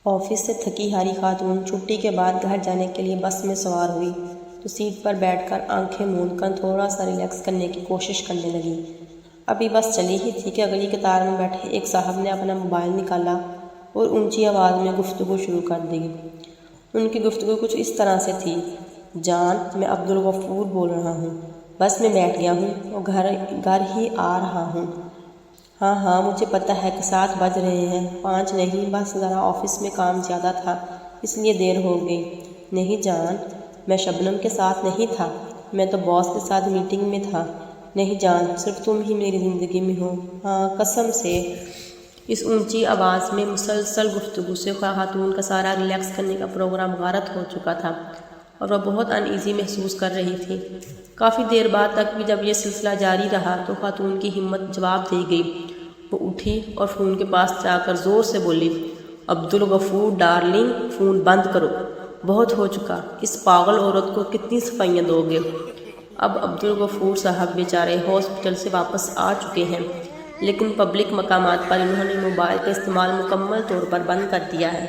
Office سے تھکی ہاری خاتون چھٹی کے بعد گھر جانے کے لیے بس میں سوار ہوئی تو سیٹ پر بیٹھ کر آنکھیں موند کر تھوڑا سا ریلیکس کرنے کی کوشش کرنے لگی۔ ابھی بس چلی ہی تھی کہ اگلی قطار میں بیٹھے ایک صاحب نے اپنا موبائل نکالا اور اونچی آواز میں گفتگو شروع کر دی۔ ان کی گفتگو کچھ اس طرح سے تھی: جان، میں عبدالغفور بول رہا ہوں، بس میں بیٹھ گیا ہوں اور گھر ہی آ رہا ہوں۔ ہاں مجھے پتہ ہے کہ 7 بج رہے ہیں، 5 نہیں، بس ذرا آفس میں کام زیادہ تھا اس لیے دیر ہو گئی۔ نہیں جان، میں شبنم کے ساتھ نہیں تھا، میں تو باس کے ساتھ میٹنگ میں تھا۔ نہیں جان، صرف تم ہی میری زندگی میں ہو، ہاں قسم سے۔ اس اونچی آواز میں مسلسل گفتگو سے خاتون کا سارا ریلیکس کرنے کا پروگرام غارت ہو چکا تھا اور وہ بہت ان ایزی محسوس کر رہی تھی۔ کافی دیر بعد تک بھی جب یہ سلسلہ جاری رہا تو خاتون کی ہمت جواب دے گئی۔ وہ اٹھی اور فون کے پاس جا کر زور سے بولی: عبدالغفور ڈارلنگ، فون بند کرو، بہت ہو چکا، اس پاگل عورت کو کتنی صفائیاں دو گے؟ اب عبدالغفور صاحب بیچارے ہاسپٹل سے واپس آ چکے ہیں، لیکن پبلک مقامات پر انہوں نے موبائل کا استعمال مکمل طور پر بند کر دیا ہے۔